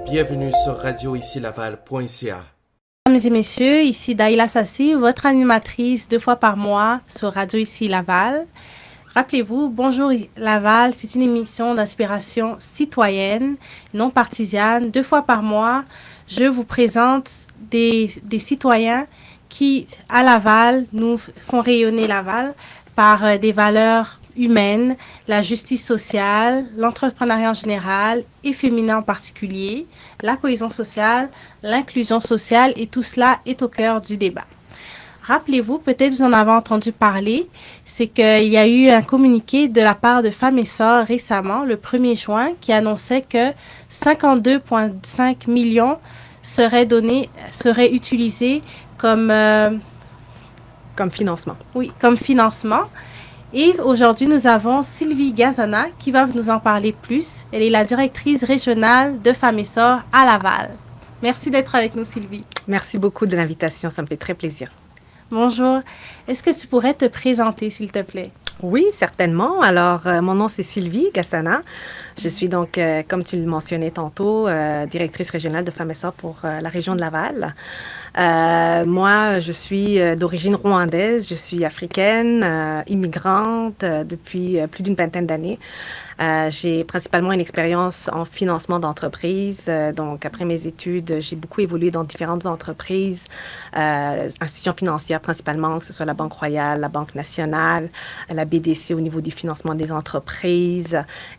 Bienvenue sur radioicilaval.ca. Mesdames et messieurs, ici Daïla Sassi, votre animatrice 2 fois par mois sur Radio Ici Laval. Rappelez-vous, Bonjour Laval, c'est une émission d'inspiration citoyenne, non partisane. 2 fois par mois, je vous présente des citoyens qui, à Laval, nous font rayonner Laval par des valeurs humaines, la justice sociale, l'entrepreneuriat en général et féminin en particulier, la cohésion sociale, l'inclusion sociale et tout cela est au cœur du débat. Rappelez-vous, peut-être vous en avez entendu parler, c'est qu'il y a eu un communiqué de la part de Femmes et Sœurs récemment, le 1er juin, qui annonçait que 52,5 millions seraient utilisés comme financement. Oui, comme financement. Et aujourd'hui, nous avons Sylvie Gazana qui va nous en parler plus. Elle est la directrice régionale de Femmes et Sœurs à Laval. Merci d'être avec nous, Sylvie. Merci beaucoup de l'invitation, ça me fait très plaisir. Bonjour. Est-ce que tu pourrais te présenter, s'il te plaît? Oui, certainement. Alors, mon nom, c'est Sylvie Gassana. Je suis donc, comme tu le mentionnais tantôt, directrice régionale de Femmes et Sœurs pour la région de Laval. Moi, je suis d'origine rwandaise, je suis africaine, immigrante depuis plus d'une vingtaine d'années. J'ai principalement une expérience en financement d'entreprises. Donc, après mes études, j'ai beaucoup évolué dans différentes entreprises, institutions financières principalement, que ce soit la Banque Royale, la Banque nationale, la BDC au niveau du financement des entreprises.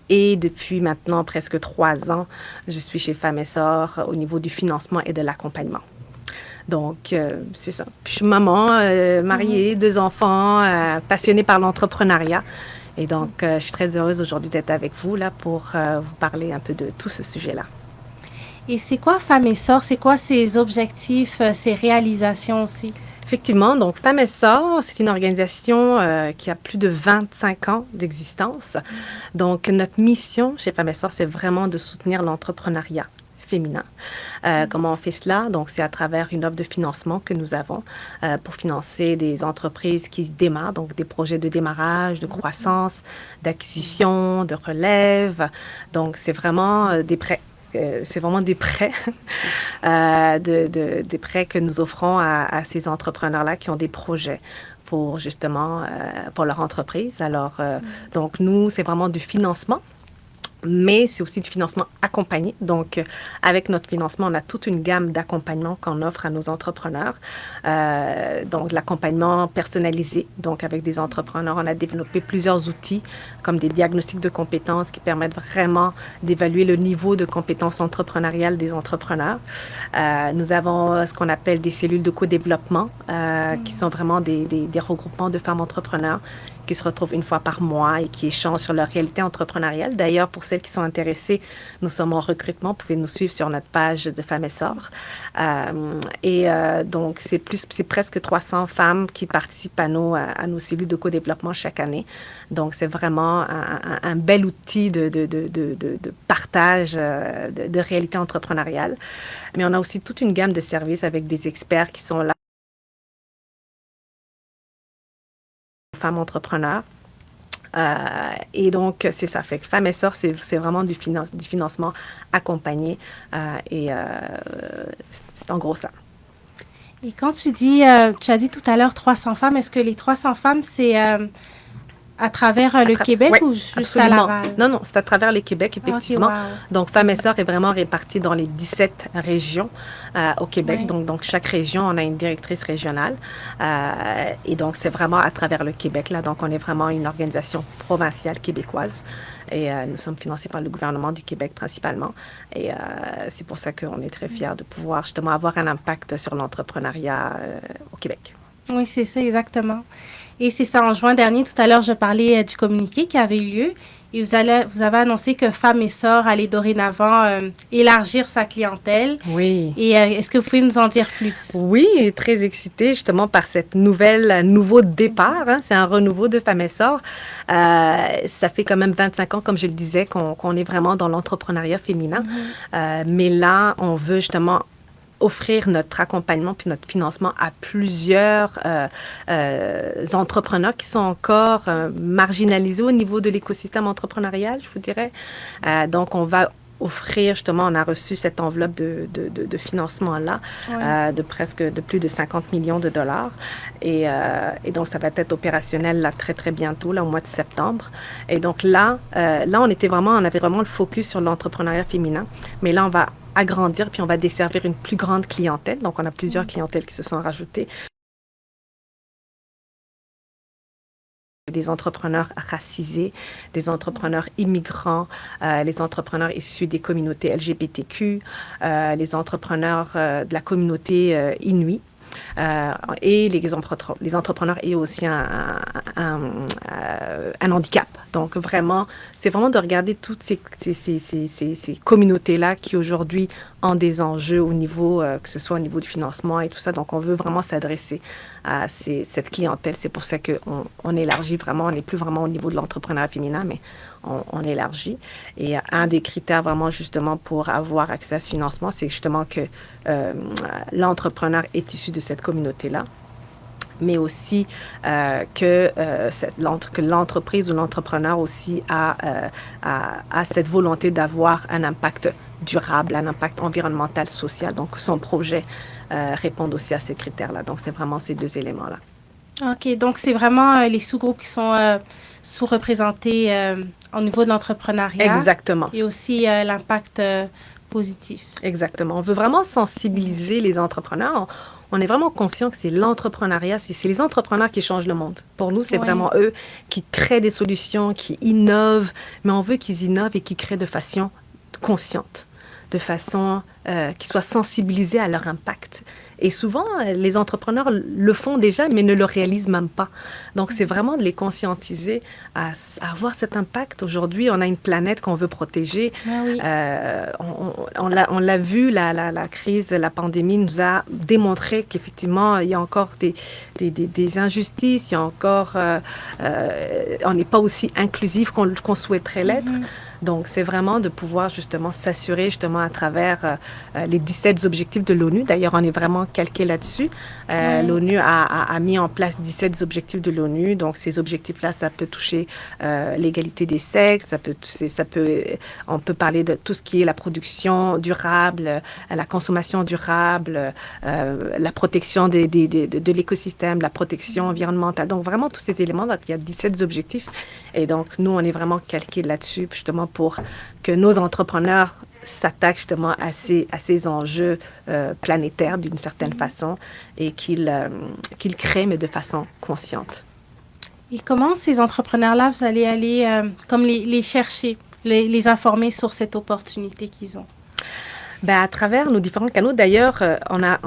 Et depuis maintenant presque 3 ans, je suis chez Femmes et Sœurs au niveau du financement et de l'accompagnement. Donc, c'est ça. Je suis maman, mariée, 2 enfants, passionnée par l'entrepreneuriat. Et donc, je suis très heureuse aujourd'hui d'être avec vous là pour vous parler un peu de tout ce sujet-là. Et c'est quoi Femmes et Sœurs? C'est quoi ses objectifs, ses réalisations aussi? Effectivement, donc Femmes et Sœurs, c'est une organisation qui a plus de 25 ans d'existence. Donc, notre mission chez Femmes et Sœurs, c'est vraiment de soutenir l'entrepreneuriat féminin. Comment on fait cela? Donc, c'est à travers une offre de financement que nous avons pour financer des entreprises qui démarrent, donc des projets de démarrage, de croissance, d'acquisition, de relève. Donc, c'est vraiment des prêts. C'est vraiment des prêts, des prêts que nous offrons à ces entrepreneurs-là qui ont des projets pour justement, pour leur entreprise. Alors, donc, nous, c'est vraiment du financement. Mais c'est aussi du financement accompagné. Donc, avec notre financement, on a toute une gamme d'accompagnement qu'on offre à nos entrepreneurs. Donc, de l'accompagnement personnalisé. Donc, avec des entrepreneurs, on a développé plusieurs outils comme des diagnostics de compétences qui permettent vraiment d'évaluer le niveau de compétences entrepreneuriales des entrepreneurs. Nous avons ce qu'on appelle des cellules de co-développement qui sont vraiment des regroupements de femmes entrepreneurs qui se retrouvent une fois par mois et qui échangent sur leur réalité entrepreneuriale. D'ailleurs, pour celles qui sont intéressées, nous sommes en recrutement. Vous pouvez nous suivre sur notre page de Femmes et Sœurs. Donc, c'est presque 300 femmes qui participent à nos cellules de co-développement chaque année. Donc, c'est vraiment un bel outil de partage de réalité entrepreneuriale. Mais on a aussi toute une gamme de services avec des experts qui sont là. Femmes entrepreneurs. Et donc, c'est ça. Fait que Femmes et Sœurs, c'est vraiment du financement accompagné. C'est en gros ça. Et quand tu as dit tout à l'heure 300 femmes, est-ce que les 300 femmes, c'est à travers le Québec ou juste absolument. à Laval? Non, c'est à travers le Québec, effectivement. Okay, wow. Donc, Femmes et Sœurs est vraiment répartie dans les 17 régions au Québec. Oui. Donc, chaque région, on a une directrice régionale. Et donc, c'est vraiment à travers le Québec. Là. Donc, on est vraiment une organisation provinciale québécoise. Et nous sommes financés par le gouvernement du Québec principalement. Et c'est pour ça qu'on est très fiers de pouvoir justement avoir un impact sur l'entrepreneuriat au Québec. Oui, c'est ça, exactement. Et c'est ça, en juin dernier, tout à l'heure, je parlais du communiqué qui avait eu lieu. Et vous avez annoncé que Femmes et Sœurs allait dorénavant élargir sa clientèle. Oui. Et est-ce que vous pouvez nous en dire plus? Oui, très excitée justement par cette nouveau départ. Hein, c'est un renouveau de Femmes et Sœurs. Ça fait quand même 25 ans, comme je le disais, qu'on est vraiment dans l'entrepreneuriat féminin. Mais là, on veut justement offrir notre accompagnement puis notre financement à plusieurs entrepreneurs qui sont encore marginalisés au niveau de l'écosystème entrepreneurial, je vous dirais. Donc, on va offrir, justement, on a reçu cette enveloppe de financement-là, de plus de 50 millions de dollars. Et donc, ça va être opérationnel là, très, très bientôt, là, au mois de septembre. Et donc là, on avait vraiment le focus sur l'entrepreneuriat féminin. Mais là, on va agrandir, puis on va desservir une plus grande clientèle. Donc, on a plusieurs clientèles qui se sont rajoutées. Des entrepreneurs racisés, des entrepreneurs immigrants, les entrepreneurs issus des communautés LGBTQ, les entrepreneurs de la communauté Inuit. Et les entrepreneurs ayant aussi un handicap. Donc, vraiment, c'est vraiment de regarder toutes ces communautés-là qui, aujourd'hui, ont des enjeux au niveau, que ce soit au niveau du financement et tout ça. Donc, on veut vraiment s'adresser à cette clientèle. C'est pour ça qu'on élargit vraiment. On n'est plus vraiment au niveau de l'entrepreneuriat féminin, mais on élargit. Et un des critères vraiment justement pour avoir accès à ce financement, c'est justement que l'entrepreneur est issu de cette communauté-là, mais aussi que l'entreprise ou l'entrepreneur aussi a cette volonté d'avoir un impact durable, un impact environnemental, social. Donc, son projet répond aussi à ces critères-là. Donc, c'est vraiment ces deux éléments-là. OK. Donc, c'est vraiment les sous-groupes qui sont sous-représentés au niveau de l'entrepreneuriat. Exactement. Et aussi l'impact positif. Exactement. On veut vraiment sensibiliser les entrepreneurs. On est vraiment conscient que c'est l'entrepreneuriat, c'est les entrepreneurs qui changent le monde. Pour nous, c'est vraiment eux qui créent des solutions, qui innovent, mais on veut qu'ils innovent et qu'ils créent de façon consciente, de façon qu'ils soient sensibilisés à leur impact. Et souvent, les entrepreneurs le font déjà, mais ne le réalisent même pas. Donc, c'est vraiment de les conscientiser à avoir cet impact. Aujourd'hui, on a une planète qu'on veut protéger. Ah oui. On l'a vu, la crise, la pandémie nous a démontré qu'effectivement, il y a encore des injustices, il y a encore... on n'est pas aussi inclusif qu'on souhaiterait l'être. Donc, c'est vraiment de pouvoir justement s'assurer justement à travers les 17 objectifs de l'ONU. D'ailleurs, on est vraiment calqué là-dessus. L'ONU a mis en place 17 objectifs de l'ONU. Donc, ces objectifs-là, ça peut toucher l'égalité des sexes, on peut parler de tout ce qui est la production durable, la consommation durable, la protection de l'écosystème, la protection environnementale. Donc, vraiment, tous ces éléments, donc, il y a 17 objectifs. Et donc, nous, on est vraiment calqués là-dessus, justement, pour que nos entrepreneurs s'attaquent justement à ces enjeux planétaires d'une certaine façon et qu'ils créent, mais de façon consciente. Et comment ces entrepreneurs-là, vous allez aller comme les chercher, les informer sur cette opportunité qu'ils ont? À travers nos différents canaux. D'ailleurs, on a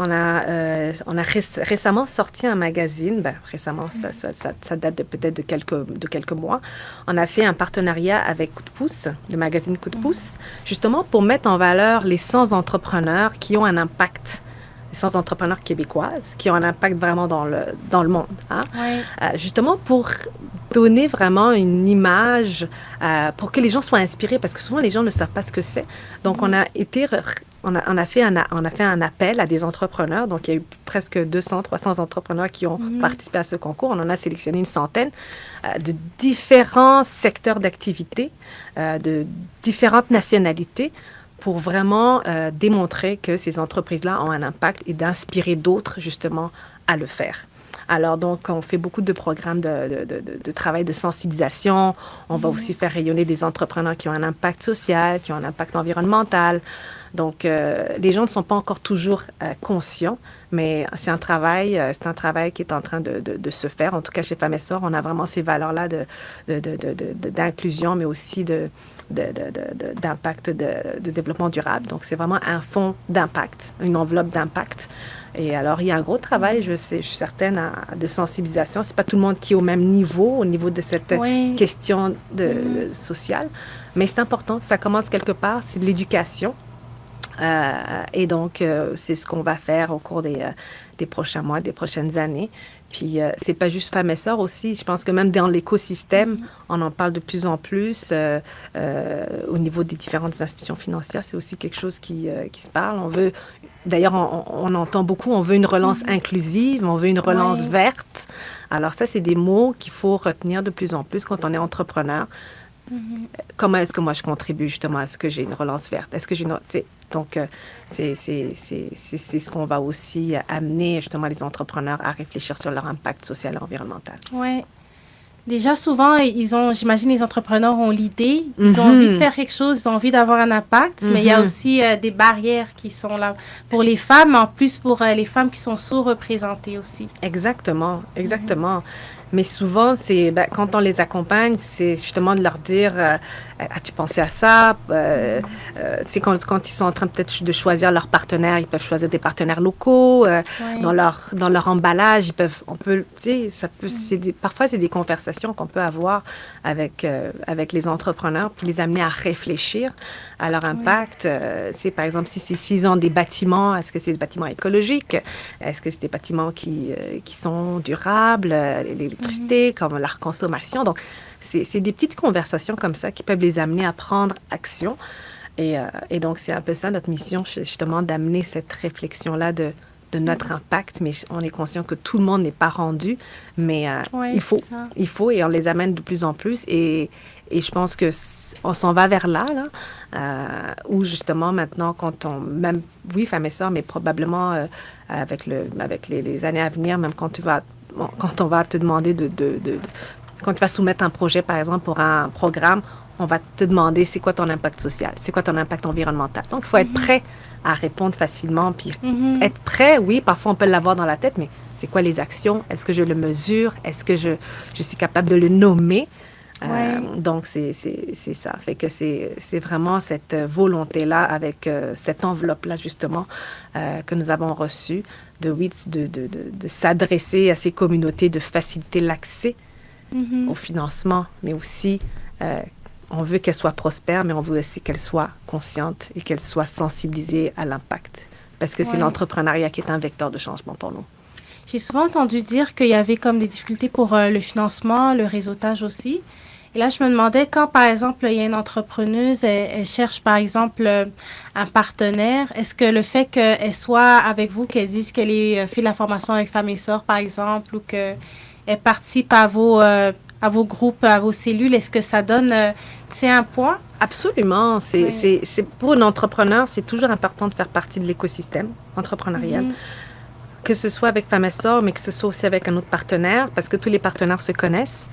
récemment sorti un magazine. Récemment, ça date peut-être de quelques mois. On a fait un partenariat avec Coup de pouce, le magazine Coup de pouce, justement pour mettre en valeur les 100 entrepreneurs qui ont un impact, les 100 entrepreneurs québécoises qui ont un impact vraiment dans le monde. Hein? Justement pour donner vraiment une image pour que les gens soient inspirés, parce que souvent les gens ne savent pas ce que c'est. Donc on a fait un appel à des entrepreneurs. Donc il y a eu presque 200-300 entrepreneurs qui ont participé à ce concours. On en a sélectionné une centaine de différents secteurs d'activité, de différentes nationalités, pour vraiment démontrer que ces entreprises-là ont un impact et d'inspirer d'autres justement à le faire. Alors, donc, on fait beaucoup de programmes de travail de sensibilisation. On va aussi faire rayonner des entrepreneurs qui ont un impact social, qui ont un impact environnemental. Donc, les gens ne sont pas encore toujours conscients, mais c'est un travail qui est en train de se faire. En tout cas, chez Femmes et Sœurs, on a vraiment ces valeurs-là d'inclusion, mais aussi d'impact, de développement durable. Donc, c'est vraiment un fonds d'impact, une enveloppe d'impact. Et alors, il y a un gros travail, je suis certaine, de sensibilisation. C'est pas tout le monde qui est au même niveau, au niveau de cette question sociale. Mais c'est important, ça commence quelque part, c'est de l'éducation. Et donc, c'est ce qu'on va faire au cours des prochains mois, des prochaines années. Puis, c'est pas juste Femmes et Sœurs aussi. Je pense que même dans l'écosystème, on en parle de plus en plus. Au niveau des différentes institutions financières, c'est aussi quelque chose qui se parle. On veut... D'ailleurs, on entend beaucoup, on veut une relance inclusive, on veut une relance verte. Alors ça, c'est des mots qu'il faut retenir de plus en plus quand on est entrepreneur. Comment est-ce que moi, je contribue justement à ce que j'ai une relance verte? Est-ce que j'ai une... tu sais, donc, c'est ce qu'on va aussi amener justement les entrepreneurs à réfléchir sur leur impact social et environnemental. Oui. Déjà, souvent, j'imagine, les entrepreneurs ont l'idée, ils ont envie de faire quelque chose, ils ont envie d'avoir un impact, mais il y a aussi des barrières qui sont là pour les femmes, en plus pour les femmes qui sont sous-représentées aussi. Exactement, exactement. Mais souvent, quand on les accompagne, c'est justement de leur dire as-tu pensé à ça? C'est quand ils sont en train peut-être de choisir leurs partenaires, ils peuvent choisir des partenaires locaux. Dans leur emballage, parfois, c'est des conversations qu'on peut avoir avec les entrepreneurs, puis les amener à réfléchir à leur impact. Par exemple, s'ils ont des bâtiments, est-ce que c'est des bâtiments écologiques? Est-ce que c'est des bâtiments qui sont durables? L'électricité, comme leur consommation. Donc, c'est des petites conversations comme ça qui peuvent les amener à prendre action. Et donc, c'est un peu ça notre mission, justement, d'amener cette réflexion-là de notre impact. Mais on est conscient que tout le monde n'est pas rendu, mais il faut, et on les amène de plus en plus. Et je pense qu'on s'en va vers là, où justement maintenant, Femmes et Sœurs, mais probablement avec les années à venir, même quand on va te demander quand tu vas soumettre un projet, par exemple, pour un programme, on va te demander c'est quoi ton impact social, c'est quoi ton impact environnemental. Donc, il faut être prêt à répondre facilement, puis être prêt, oui, parfois on peut l'avoir dans la tête, mais c'est quoi les actions? Est-ce que je le mesure? Est-ce que je suis capable de le nommer? Donc, c'est ça. Fait que c'est vraiment cette volonté-là, avec cette enveloppe-là, justement, que nous avons reçue, de s'adresser à ces communautés, de faciliter l'accès au financement, mais aussi, on veut qu'elles soient prospères, mais on veut aussi qu'elles soient conscientes et qu'elles soient sensibilisées à l'impact. Parce que c'est l'entrepreneuriat qui est un vecteur de changement pour nous. J'ai souvent entendu dire qu'il y avait comme des difficultés pour le financement, le réseautage aussi. Et là, je me demandais, quand, par exemple, il y a une entrepreneuse, elle cherche, par exemple, un partenaire, est-ce que le fait qu'elle soit avec vous, qu'elle dise qu'elle ait fait la formation avec Femmes et Sœurs, par exemple, ou qu'elle participe à vos groupes, à vos cellules, est-ce que ça donne, un poids? Absolument. Pour un entrepreneur, c'est toujours important de faire partie de l'écosystème entrepreneurial. Que ce soit avec Femmes et Sœurs, mais que ce soit aussi avec un autre partenaire, parce que tous les partenaires se connaissent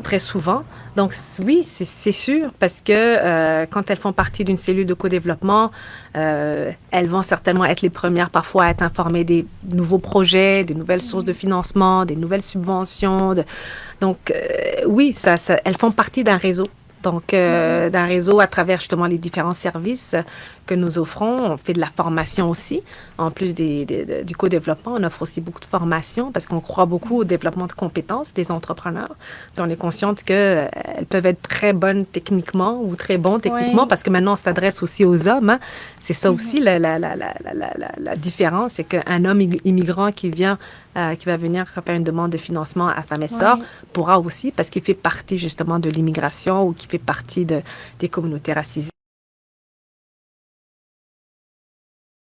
très souvent. Donc, oui, c'est sûr, parce que quand elles font partie d'une cellule de co-développement, elles vont certainement être les premières parfois à être informées des nouveaux projets, des nouvelles sources de financement, des nouvelles subventions. Donc, oui, elles font partie d'un réseau. Donc, d'un réseau à travers justement les différents services que nous offrons. On fait de la formation aussi. En plus du co-développement, on offre aussi beaucoup de formation parce qu'on croit beaucoup au développement de compétences des entrepreneurs. On est consciente qu'elles peuvent être très bonnes techniquement ou très bons techniquement parce que maintenant, on s'adresse aussi aux hommes. Hein. C'est ça aussi la différence, c'est qu'un homme immigrant qui va venir faire une demande de financement à Femmes et Sœurs pourra aussi, parce qu'il fait partie justement de l'immigration ou qui fait partie des communautés racisées.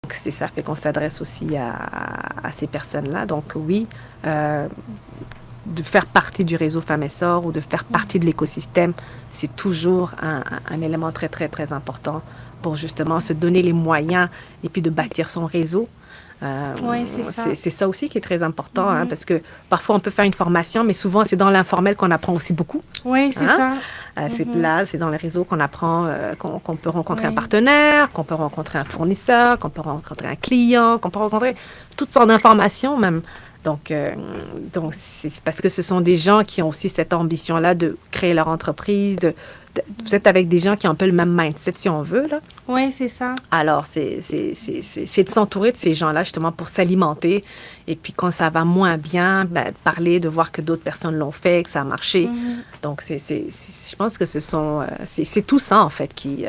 Donc, c'est ça, fait qu'on s'adresse aussi à ces personnes-là. Donc oui, de faire partie du réseau Femmes et Sœurs ou de faire partie de l'écosystème, c'est toujours un élément très, très, très important pour justement se donner les moyens et puis de bâtir son réseau. C'est ça aussi qui est très important, hein, parce que parfois on peut faire une formation, mais souvent c'est dans l'informel qu'on apprend aussi beaucoup. Oui, c'est ça. C'est dans les réseaux qu'on apprend qu'on peut rencontrer un partenaire, qu'on peut rencontrer un fournisseur, qu'on peut rencontrer un client, qu'on peut rencontrer toutes sortes d'informations même. Donc c'est parce que ce sont des gens qui ont aussi cette ambition-là de créer leur entreprise, vous êtes avec des gens qui ont un peu le même mindset, si on veut, là. Oui, c'est ça. Alors, c'est de s'entourer de ces gens-là, justement, pour s'alimenter. Et puis, quand ça va moins bien, de parler, de voir que d'autres personnes l'ont fait, que ça a marché. Donc, je pense que c'est tout ça, en fait, qui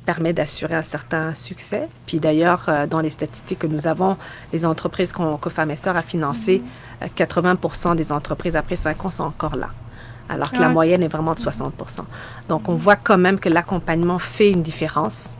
permet d'assurer un certain succès. Puis d'ailleurs, dans les statistiques que nous avons, les entreprises que Femmes et Sœurs a financées, 80% des entreprises après 5 ans sont encore là. Alors que la moyenne est vraiment de 60%. Donc, on voit quand même que l'accompagnement fait une différence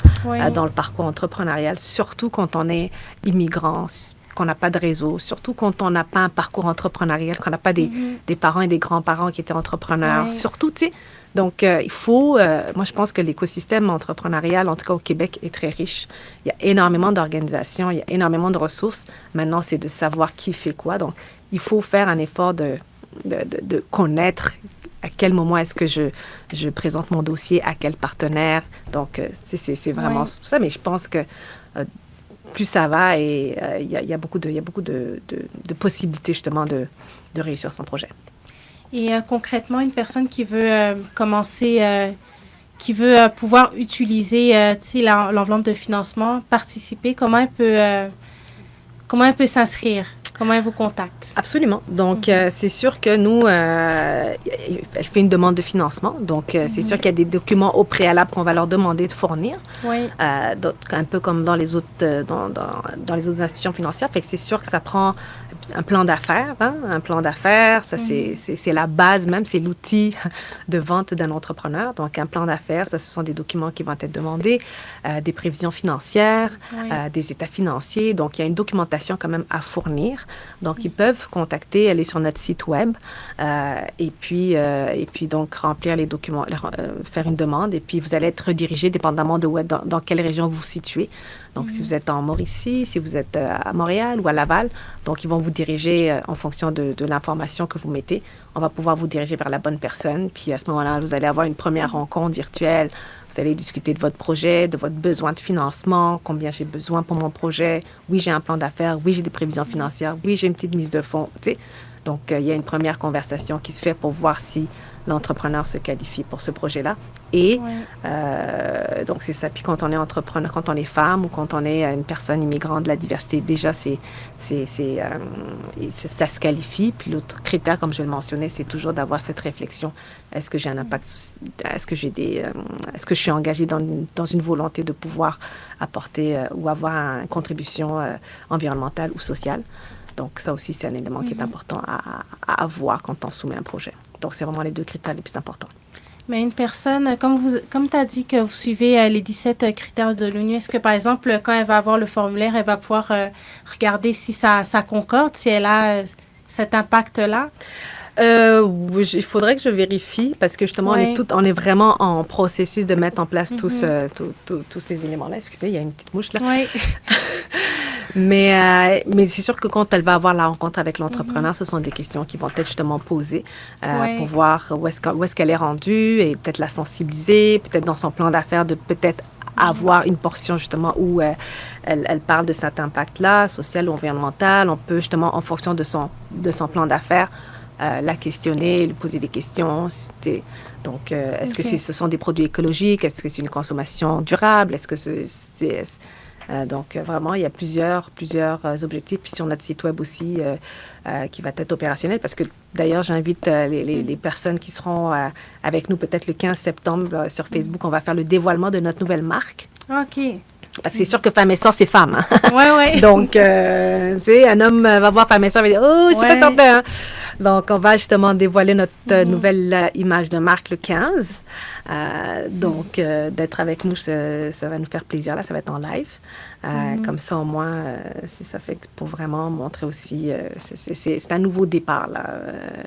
dans le parcours entrepreneurial, surtout quand on est immigrant, qu'on n'a pas de réseau, surtout quand on n'a pas un parcours entrepreneurial, qu'on n'a pas des parents et des grands-parents qui étaient entrepreneurs, surtout, tu sais. Donc, il faut, moi je pense que l'écosystème entrepreneurial, en tout cas au Québec, est très riche. Il y a énormément d'organisations, il y a énormément de ressources. Maintenant, c'est de savoir qui fait quoi. Donc, il faut faire un effort de connaître à quel moment est-ce que je présente mon dossier, à quel partenaire. Donc, c'est vraiment tout ça. Mais je pense que plus ça va et il y a beaucoup de possibilités justement de réussir son projet. Et concrètement, une personne qui veut commencer, qui veut pouvoir utiliser l'enveloppe de financement, participer, comment elle peut s'inscrire? Comment elle vous contacte? Absolument. Donc, c'est sûr que nous, elle fait une demande de financement. Donc, c'est sûr qu'il y a des documents au préalable qu'on va leur demander de fournir. Oui. Un peu comme dans les autres, dans les autres institutions financières. Fait que c'est sûr que ça prend un plan d'affaires. Hein? Un plan d'affaires, ça, c'est la base même, c'est l'outil de vente d'un entrepreneur. Donc, un plan d'affaires, ça, ce sont des documents qui vont être demandés, des prévisions financières, des états financiers. Donc, il y a une documentation quand même à fournir. Donc, ils peuvent contacter, aller sur notre site web et puis donc remplir les documents, faire une demande et puis vous allez être redirigé dépendamment de dans quelle région vous vous situez. Donc, si vous êtes en Mauricie, si vous êtes à Montréal ou à Laval, donc ils vont vous diriger en fonction de l'information que vous mettez. On va pouvoir vous diriger vers la bonne personne. Puis à ce moment-là, vous allez avoir une première rencontre virtuelle. Vous allez discuter de votre projet, de votre besoin de financement, combien j'ai besoin pour mon projet. Oui, j'ai un plan d'affaires. Oui, j'ai des prévisions financières. Oui, j'ai une petite mise de fonds. Tu sais. Donc, il y a une première conversation qui se fait pour voir si l'entrepreneur se qualifie pour ce projet-là. Et donc, c'est ça. Puis quand on est entrepreneur, quand on est femme ou quand on est une personne immigrante de la diversité, déjà, ça se qualifie. Puis l'autre critère, comme je le mentionnais, c'est toujours d'avoir cette réflexion. Est-ce que j'ai un impact? Est-ce que je suis engagée dans une volonté de pouvoir apporter ou avoir une contribution environnementale ou sociale? Donc, ça aussi, c'est un élément qui est important à avoir quand on soumet un projet. Donc, c'est vraiment les deux critères les plus importants. Mais une personne, comme tu as dit que vous suivez les 17 critères de l'ONU, est-ce que, par exemple, quand elle va avoir le formulaire, elle va pouvoir regarder si ça concorde, si elle a cet impact-là? Oui, il faudrait que je vérifie parce que justement, on est vraiment en processus de mettre en place tous ces éléments-là. Excusez, il y a une petite mouche là. Oui. Mais c'est sûr que quand elle va avoir la rencontre avec l'entrepreneur, ce sont des questions qui vont être justement posées pour voir où est-ce qu'elle est rendue et peut-être la sensibiliser, peut-être dans son plan d'affaires de peut-être avoir une portion justement où elle parle de cet impact-là, social ou environnemental. On peut justement, en fonction de son plan d'affaires, la questionner, lui poser des questions. Donc, est-ce que ce sont des produits écologiques? Est-ce que c'est une consommation durable? Est-ce que donc, vraiment, il y a plusieurs objectifs. Puis sur notre site web aussi, qui va être opérationnel. Parce que, d'ailleurs, j'invite les personnes qui seront avec nous peut-être le 15 septembre sur Facebook. On va faire le dévoilement de notre nouvelle marque. OK. Parce que c'est sûr que Femme et Sœur, c'est femme. Hein? Oui. Donc, tu sais, un homme va voir Femme et Sœur et va dire « Oh, je suis pas certain. » Donc, on va justement dévoiler notre nouvelle image de marque le 15. Donc, d'être avec nous, ça va nous faire plaisir. Là, ça va être en live. Comme ça, au moins, ça fait pour vraiment montrer aussi... c'est un nouveau départ, là.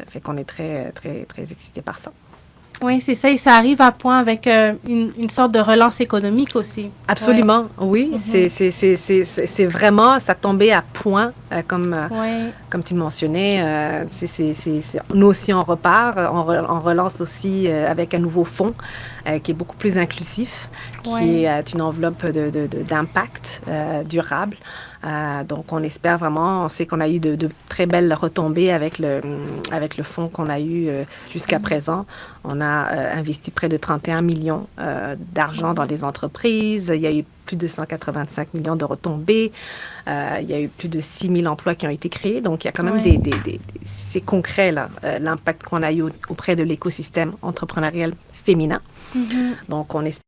Fait qu'on est très, très, très excités par ça. Oui, c'est ça. Et ça arrive à point avec une sorte de relance économique aussi. Absolument, oui. C'est vraiment, ça tombait à point, comme tu le mentionnais. Nous aussi, on repart. On relance aussi avec un nouveau fonds qui est beaucoup plus inclusif, qui est une enveloppe d'impact durable. Donc, on espère vraiment, on sait qu'on a eu de très belles retombées avec le fonds qu'on a eu jusqu'à présent. On a investi près de 31 millions d'argent dans des entreprises. Il y a eu plus de 185 millions de retombées. Il y a eu plus de 6 000 emplois qui ont été créés. Donc, il y a quand même c'est concret, là, l'impact qu'on a eu auprès de l'écosystème entrepreneurial féminin. Donc, on espère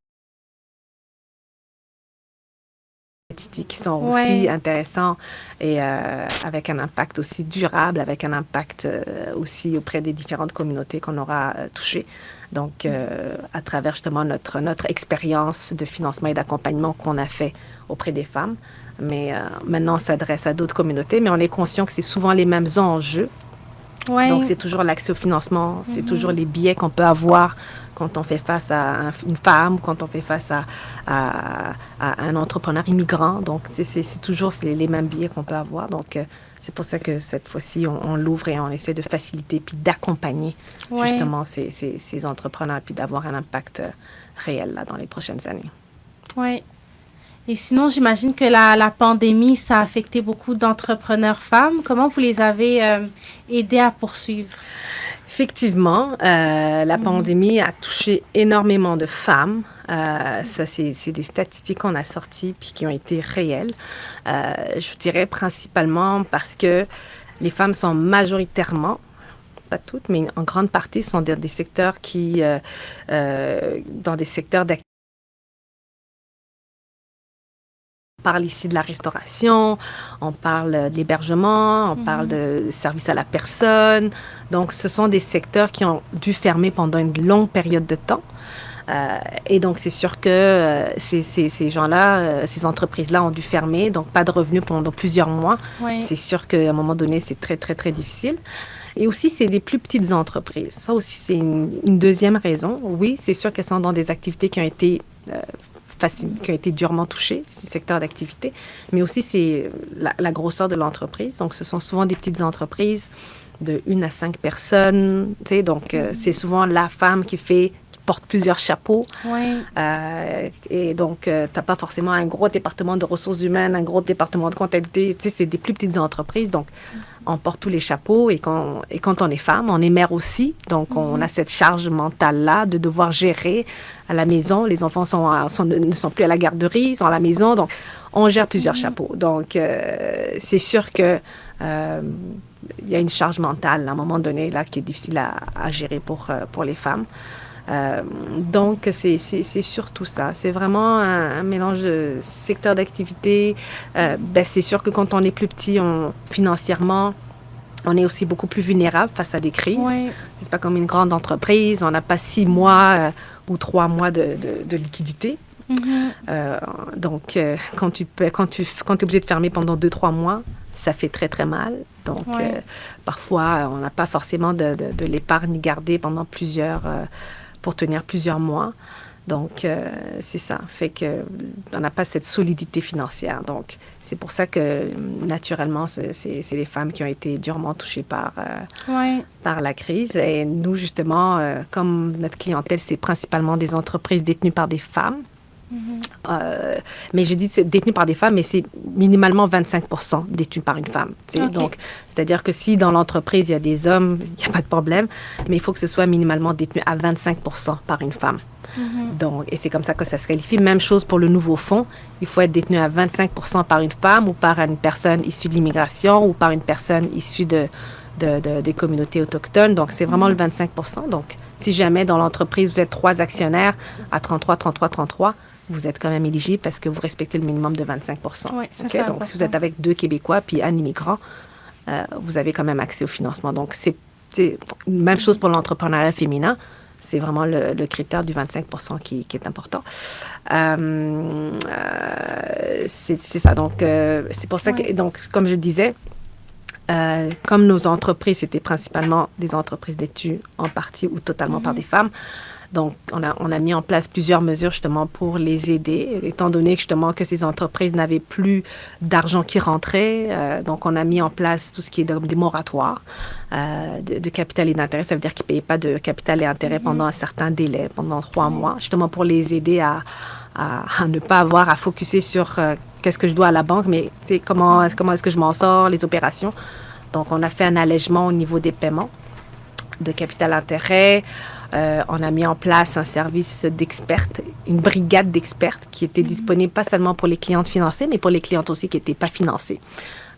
qui sont aussi intéressants et avec un impact aussi durable, avec un impact aussi auprès des différentes communautés qu'on aura touchées. Donc, à travers justement notre expérience de financement et d'accompagnement qu'on a fait auprès des femmes, Mais maintenant, on s'adresse à d'autres communautés, mais on est conscient que c'est souvent les mêmes enjeux. Ouais. Donc, c'est toujours l'accès au financement, c'est toujours les biais qu'on peut avoir quand on fait face à une femme, quand on fait face à un entrepreneur immigrant. Donc, c'est toujours les mêmes biais qu'on peut avoir. Donc, c'est pour ça que cette fois-ci, on l'ouvre et on essaie de faciliter puis d'accompagner justement ces entrepreneurs puis d'avoir un impact réel là, dans les prochaines années. Oui. Et sinon, j'imagine que la pandémie, ça a affecté beaucoup d'entrepreneurs femmes. Comment vous les avez aidés à poursuivre? Effectivement, la pandémie a touché énormément de femmes. Ça, c'est des statistiques qu'on a sorties puis qui ont été réelles. Je dirais principalement parce que les femmes sont majoritairement, pas toutes, mais en grande partie, sont dans des secteurs dans des secteurs d'activité. On parle ici de la restauration, on parle d'hébergement, on parle de services à la personne. Donc, ce sont des secteurs qui ont dû fermer pendant une longue période de temps. Et donc, c'est sûr que ces gens-là, ces entreprises-là ont dû fermer, donc pas de revenus pendant plusieurs mois. Oui. C'est sûr qu'à un moment donné, c'est très, très, très difficile. Et aussi, c'est des plus petites entreprises. Ça aussi, c'est une deuxième raison. Oui, c'est sûr qu'elles sont dans des activités qui ont été qui ont été durement touchés, ces secteurs d'activité, mais aussi c'est la grosseur de l'entreprise. Donc, ce sont souvent des petites entreprises de 1 à 5 personnes, tu sais, donc c'est souvent la femme qui porte plusieurs chapeaux. Oui. Et donc, tu n'as pas forcément un gros département de ressources humaines, un gros département de comptabilité, tu sais, c'est des plus petites entreprises, donc on porte tous les chapeaux et quand on est femme, on est mère aussi, donc on a cette charge mentale-là de devoir gérer à la maison. Les enfants ne sont plus à la garderie, ils sont à la maison, donc on gère plusieurs chapeaux. Donc, c'est sûr que il y a une charge mentale à un moment donné là, qui est difficile à gérer pour les femmes. Donc, c'est surtout ça. C'est vraiment un mélange de secteurs d'activité. C'est sûr que quand on est plus petit, financièrement, on est aussi beaucoup plus vulnérable face à des crises. Oui. C'est pas comme une grande entreprise. On n'a pas 6 mois ou 3 mois de liquidité. Donc, quand tu es obligé de fermer pendant 2-3 mois, ça fait très, très mal. Donc, parfois, on n'a pas forcément de l'épargne gardée pendant pour tenir plusieurs mois. Donc, c'est ça. Fait qu'on n'a pas cette solidité financière. Donc, c'est pour ça que, naturellement, c'est les femmes qui ont été durement touchées par la crise. Et nous, justement, comme notre clientèle, c'est principalement des entreprises détenues par des femmes. Mais je dis c'est détenu par des femmes, mais c'est minimalement 25% détenu par une femme. Okay. Donc, c'est-à-dire que si dans l'entreprise, il y a des hommes, il n'y a pas de problème, mais il faut que ce soit minimalement détenu à 25% par une femme. Donc, et c'est comme ça que ça se qualifie. Même chose pour le nouveau fonds. Il faut être détenu à 25% par une femme ou par une personne issue de l'immigration ou par une personne issue des communautés autochtones. Donc, c'est vraiment le 25%. Donc, si jamais dans l'entreprise, vous êtes 3 actionnaires à 33, vous êtes quand même éligible parce que vous respectez le minimum de 25%. Oui, c'est donc, si vous êtes avec 2 Québécois puis un immigrant, vous avez quand même accès au financement. Donc, c'est même chose pour l'entrepreneuriat féminin. C'est vraiment le critère du 25% qui est important. C'est ça. Donc, c'est pour ça que, donc, comme je disais, comme nos entreprises, c'était principalement des entreprises détenues en partie ou totalement par des femmes. Donc, on a mis en place plusieurs mesures justement pour les aider, étant donné justement que ces entreprises n'avaient plus d'argent qui rentrait. Donc, on a mis en place tout ce qui est des moratoires de capital et d'intérêt. Ça veut dire qu'ils ne payaient pas de capital et intérêt pendant un certain délai, pendant 3 mois, justement pour les aider à ne pas avoir à focuser sur qu'est-ce que je dois à la banque, mais comment est-ce que je m'en sors, les opérations. Donc, on a fait un allègement au niveau des paiements de capital-intérêt. On a mis en place un service d'expertes, une brigade d'expertes qui était disponible pas seulement pour les clientes financées, mais pour les clientes aussi qui n'étaient pas financées.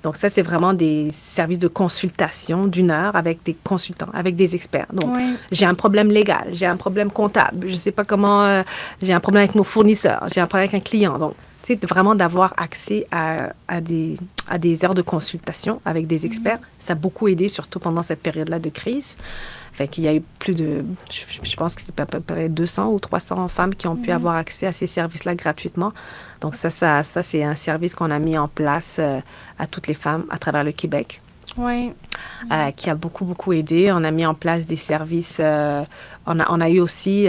Donc, ça, c'est vraiment des services de consultation d'1 heure avec des consultants, avec des experts. Donc, j'ai un problème légal, j'ai un problème comptable, je ne sais pas comment, j'ai un problème avec mon fournisseur, j'ai un problème avec un client. Donc, c'est vraiment d'avoir accès à des heures de consultation avec des experts. Ça a beaucoup aidé, surtout pendant cette période-là de crise. Fait qu'il y a eu plus de, je pense que c'est à peu près 200 ou 300 femmes qui ont pu avoir accès à ces services-là gratuitement. Donc ça c'est un service qu'on a mis en place à toutes les femmes à travers le Québec. Oui. Qui a beaucoup, beaucoup aidé. On a mis en place des services. On a eu aussi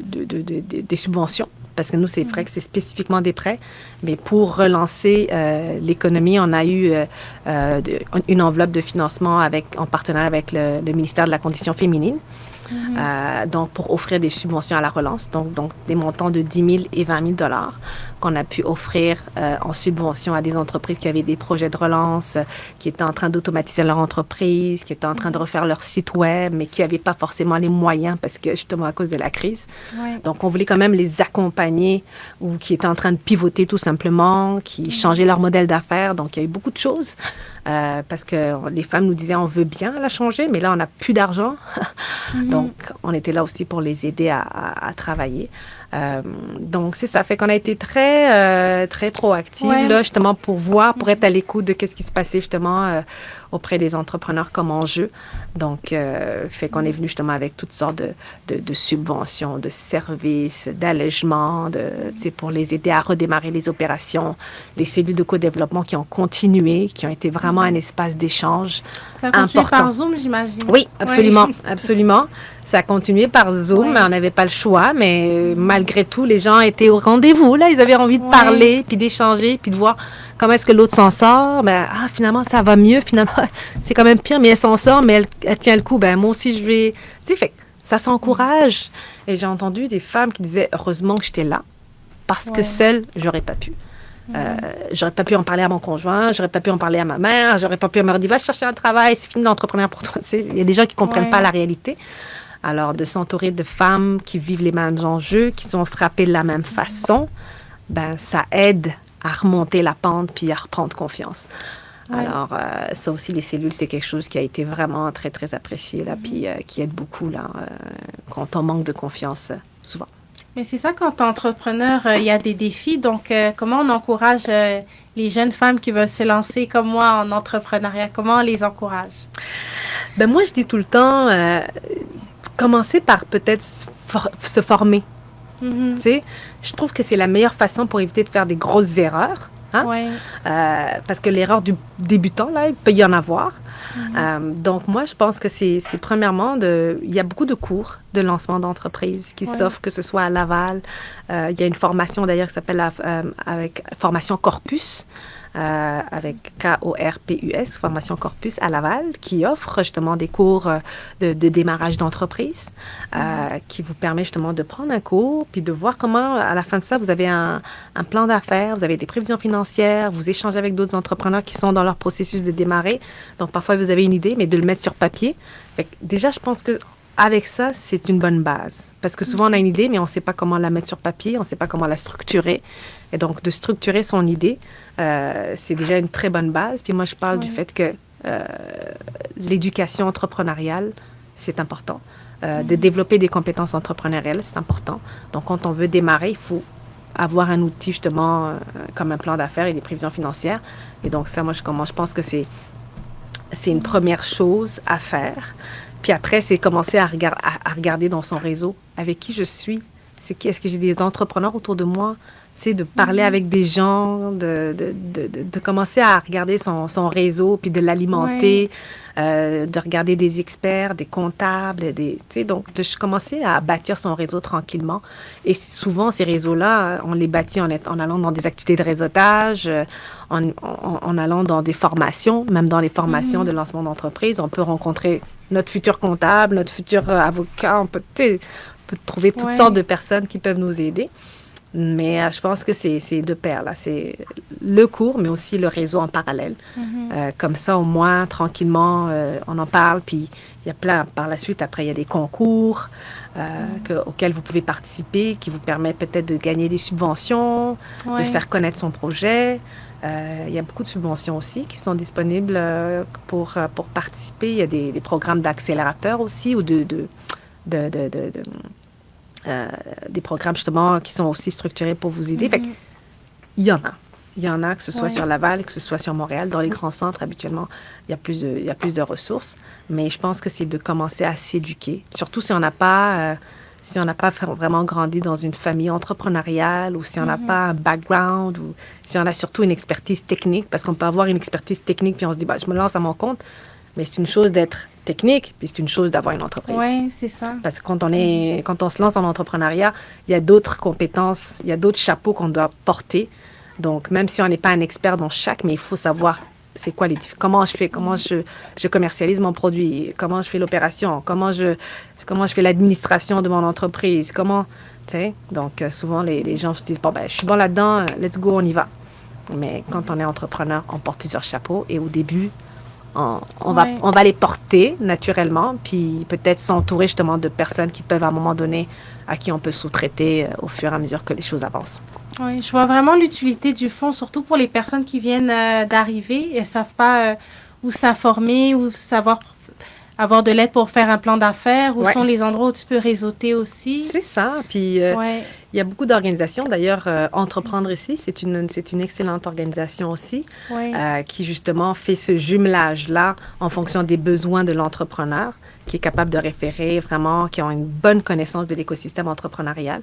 des subventions. Parce que nous, c'est vrai que c'est spécifiquement des prêts. Mais pour relancer l'économie, on a eu une enveloppe de financement en partenariat avec le ministère de la Condition féminine. Donc, pour offrir des subventions à la relance, donc des montants de 10 000 et 20 000 dollars qu'on a pu offrir en subvention à des entreprises qui avaient des projets de relance, qui étaient en train d'automatiser leur entreprise, qui étaient en train de refaire leur site web, mais qui n'avaient pas forcément les moyens parce que justement à cause de la crise. Ouais. Donc, on voulait quand même les accompagner ou qui étaient en train de pivoter tout simplement, qui changeaient leur modèle d'affaires. Donc, il y a eu beaucoup de choses. Parce que les femmes nous disaient on veut bien la changer, mais là, on n'a plus d'argent. Donc, on était là aussi pour les aider à travailler. Donc, c'est ça. Fait qu'on a été très proactifs, là, justement, pour être à l'écoute de ce qui se passait, justement, auprès des entrepreneurs comme enjeu. Donc, fait qu'on est venu, justement, avec toutes sortes de subventions, de services, d'allègements, pour les aider à redémarrer les opérations, les cellules de co-développement qui ont continué, qui ont été vraiment un espace d'échange Ça a continué important. par Zoom, j'imagine. Oui, absolument, absolument. Ça a continué par Zoom, mais on n'avait pas le choix. Mais malgré tout, les gens étaient au rendez-vous. Là, ils avaient envie de parler, puis d'échanger, puis de voir comment est-ce que l'autre s'en sort. Finalement, ça va mieux. Finalement, c'est quand même pire, mais elle s'en sort, mais elle tient le coup. Moi aussi, je vais... Tu sais, fait ça s'encourage. Et j'ai entendu des femmes qui disaient, heureusement que j'étais là, parce que seule, j'aurais pas pu. J'aurais pas pu en parler à mon conjoint, j'aurais pas pu en parler à ma mère, j'aurais pas pu me dire, va chercher un travail, c'est fini l'entrepreneur pour toi. Il y a des gens qui comprennent pas la réalité. Alors, de s'entourer de femmes qui vivent les mêmes enjeux, qui sont frappées de la même façon, ça aide à remonter la pente puis à reprendre confiance. Alors, ça aussi, les cellules, c'est quelque chose qui a été vraiment très, très apprécié, là, puis qui aide beaucoup, là, quand on manque de confiance, souvent. Mais c'est ça, quand tu es entrepreneur, il y a des défis. Donc, comment on encourage les jeunes femmes qui veulent se lancer comme moi en entrepreneuriat? Comment on les encourage? Moi, je dis tout le temps, commencer par peut-être se former. Tu sais, je trouve que c'est la meilleure façon pour éviter de faire des grosses erreurs. Hein? Parce que l'erreur du débutant, là, il peut y en avoir. Donc, moi, je pense que c'est premièrement, il y a beaucoup de cours de lancement d'entreprise qui s'offrent, que ce soit à Laval. Il y a une formation, d'ailleurs, qui s'appelle avec Formation Corpus. Avec KORPUS, Formation Corpus à Laval, qui offre justement des cours de démarrage d'entreprise, qui vous permet justement de prendre un cours, puis de voir comment, à la fin de ça, vous avez un plan d'affaires, vous avez des prévisions financières, vous échangez avec d'autres entrepreneurs qui sont dans leur processus de démarrer. Donc, parfois, vous avez une idée, mais de le mettre sur papier. Fait que, déjà, je pense que avec ça, c'est une bonne base. Parce que souvent, on a une idée, mais on ne sait pas comment la mettre sur papier, on ne sait pas comment la structurer. Et donc, de structurer son idée, c'est déjà une très bonne base. Puis moi, je parle du fait que l'éducation entrepreneuriale, c'est important. De développer des compétences entrepreneuriales, c'est important. Donc, quand on veut démarrer, il faut avoir un outil, justement, comme un plan d'affaires et des prévisions financières. Et donc, ça, moi, je pense que c'est une première chose à faire. Puis après, c'est commencer à regarder dans son réseau avec qui je suis. Est-ce que j'ai des entrepreneurs autour de moi? C'est de parler avec des gens, de commencer à regarder son réseau, puis de l'alimenter, de regarder des experts, des comptables, donc de commencer à bâtir son réseau tranquillement. Et souvent, ces réseaux-là, on les bâtit en allant dans des activités de réseautage, en allant dans des formations, même dans les formations de lancement d'entreprise. On peut rencontrer notre futur comptable, notre futur avocat, on peut trouver toutes sortes de personnes qui peuvent nous aider. Mais je pense que c'est de pair, là. C'est le cours, mais aussi le réseau en parallèle. Comme ça, au moins, tranquillement, on en parle. Puis, il y a plein, par la suite, après, il y a des concours auxquels vous pouvez participer, qui vous permettent peut-être de gagner des subventions, de faire connaître son projet. Il y a beaucoup de subventions aussi qui sont disponibles pour participer. Il y a des programmes d'accélérateur aussi ou des programmes justement qui sont aussi structurés pour vous aider. Fait il y en a. Il y en a, que ce soit sur Laval, que ce soit sur Montréal. Dans les grands centres, habituellement, il y a plus de ressources. Mais je pense que c'est de commencer à s'éduquer, surtout si on n'a pas... si on n'a pas vraiment grandi dans une famille entrepreneuriale ou si on n'a pas un background ou si on a surtout une expertise technique, parce qu'on peut avoir une expertise technique puis on se dit, bah, je me lance à mon compte, mais c'est une chose d'être technique puis c'est une chose d'avoir une entreprise. Oui, c'est ça. Parce que quand on se lance en entrepreneuriat, il y a d'autres compétences, il y a d'autres chapeaux qu'on doit porter. Donc, même si on n'est pas un expert dans chaque, mais il faut savoir c'est quoi comment je commercialise mon produit, comment je fais l'opération, comment je fais l'administration de mon entreprise, tu sais. Donc, souvent, les gens se disent, bon, ben, je suis bon là-dedans, let's go, on y va. Mais quand on est entrepreneur, on porte plusieurs chapeaux et au début, on va les porter naturellement, puis peut-être s'entourer justement de personnes qui peuvent à un moment donné, à qui on peut sous-traiter au fur et à mesure que les choses avancent. Oui, je vois vraiment l'utilité du fonds, surtout pour les personnes qui viennent d'arriver et ne savent pas où s'informer, où savoir avoir de l'aide pour faire un plan d'affaires, où sont les endroits où tu peux réseauter aussi. C'est ça. Puis, il y a beaucoup d'organisations. D'ailleurs, Entreprendre ici, c'est une excellente organisation aussi qui, justement, fait ce jumelage-là en fonction des besoins de l'entrepreneur, qui est capable de référer vraiment, qui ont une bonne connaissance de l'écosystème entrepreneurial.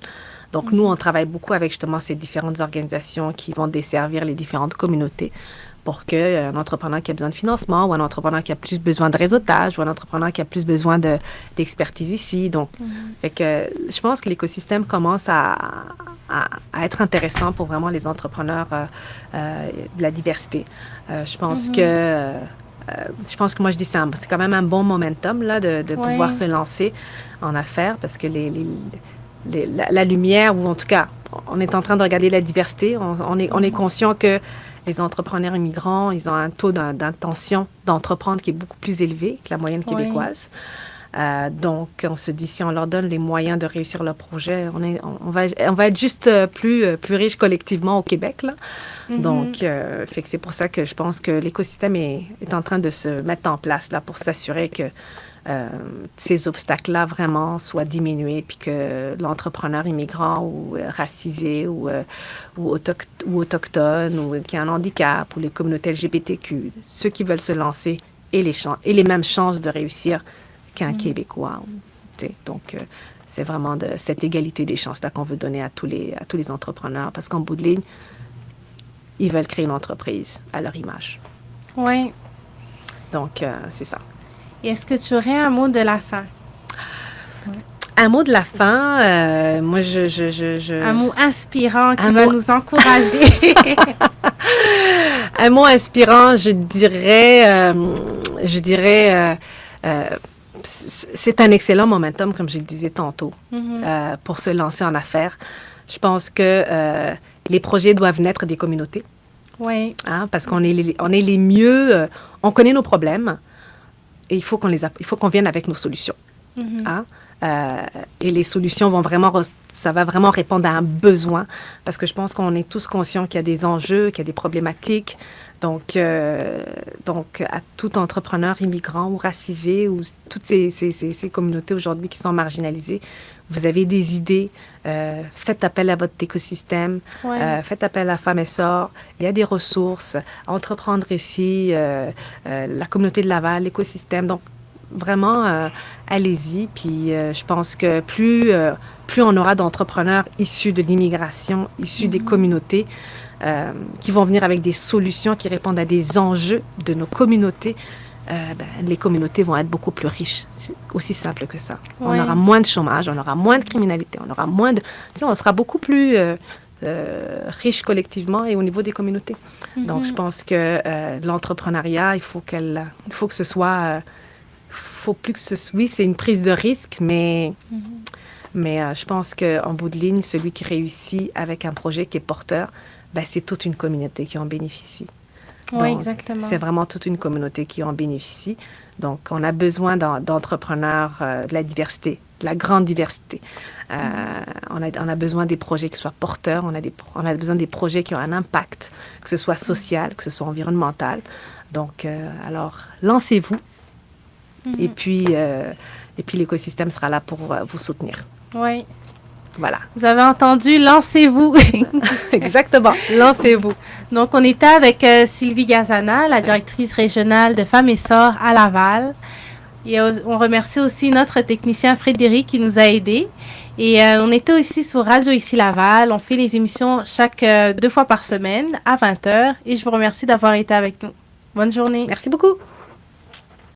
Donc, nous, on travaille beaucoup avec, justement, ces différentes organisations qui vont desservir les différentes communautés pour qu'un entrepreneur qui a besoin de financement ou un entrepreneur qui a plus besoin de réseautage ou un entrepreneur qui a plus besoin d'expertise ici. Donc, fait que, je pense que l'écosystème commence à être intéressant pour vraiment les entrepreneurs de la diversité. Je pense que moi, je dis ça, c'est quand même un bon momentum là, de pouvoir se lancer en affaires parce que la lumière, ou en tout cas, on est en train de regarder la diversité. On est conscient que les entrepreneurs immigrants, ils ont un taux d'intention d'entreprendre qui est beaucoup plus élevé que la moyenne québécoise. Donc, on se dit, si on leur donne les moyens de réussir leur projet, on va être juste plus riche collectivement au Québec, là. Donc, fait que c'est pour ça que je pense que l'écosystème est en train de se mettre en place là, pour s'assurer que ces obstacles-là vraiment soient diminués, puis que l'entrepreneur immigrant ou racisé ou autochtone ou qui a un handicap ou les communautés LGBTQ, ceux qui veulent se lancer aient les mêmes chances de réussir qu'un Québécois. Donc, c'est vraiment de cette égalité des chances-là qu'on veut donner à tous les entrepreneurs, parce qu'en bout de ligne, ils veulent créer une entreprise à leur image. Oui. Donc, c'est ça. Et est-ce que tu aurais un mot de la fin? Un mot de la fin, moi, un mot inspirant qui va nous encourager. Un mot inspirant, je dirais c'est un excellent momentum, comme je le disais tantôt, pour se lancer en affaires. Je pense que les projets doivent naître des communautés. Oui. Hein, parce qu'on est les mieux, on connaît nos problèmes et il faut qu'on vienne avec nos solutions. Hein? Et les solutions ça va vraiment répondre à un besoin, parce que je pense qu'on est tous conscients qu'il y a des enjeux, qu'il y a des problématiques. Donc, à tout entrepreneur immigrant ou racisé, ou toutes ces communautés aujourd'hui qui sont marginalisées, vous avez des idées, faites appel à votre écosystème, faites appel à Femmes Essor, il y a des ressources, Entreprendre ici, la communauté de Laval, l'écosystème. Donc, vraiment, allez-y. Puis, je pense que plus on aura d'entrepreneurs issus de l'immigration, issus des communautés, qui vont venir avec des solutions qui répondent à des enjeux de nos communautés, les communautés vont être beaucoup plus riches. C'est aussi simple que ça. On aura moins de chômage, on aura moins de criminalité, on aura moins de... on sera beaucoup plus riche collectivement et au niveau des communautés. Donc, je pense que l'entrepreneuriat, il faut que ce soit... oui, c'est une prise de risque, mais je pense qu'en bout de ligne, celui qui réussit avec un projet qui est porteur, c'est toute une communauté qui en bénéficie. Oui, exactement. C'est vraiment toute une communauté qui en bénéficie. Donc, on a besoin d'entrepreneurs, de la diversité, de la grande diversité. On a besoin des projets qui soient porteurs, on a besoin des projets qui ont un impact, que ce soit social, que ce soit environnemental. Donc, alors, lancez-vous. Et puis l'écosystème sera là pour vous soutenir. Oui. Voilà. Vous avez entendu, lancez-vous. Exactement, lancez-vous. Donc, on était avec Sylvie Gazana, la directrice régionale de Femmes et Sœurs à Laval. Et on remercie aussi notre technicien Frédéric qui nous a aidés. Et on était aussi sur Radio Ici Laval. On fait les émissions chaque 2 fois par semaine à 20h. Et je vous remercie d'avoir été avec nous. Bonne journée. Merci beaucoup.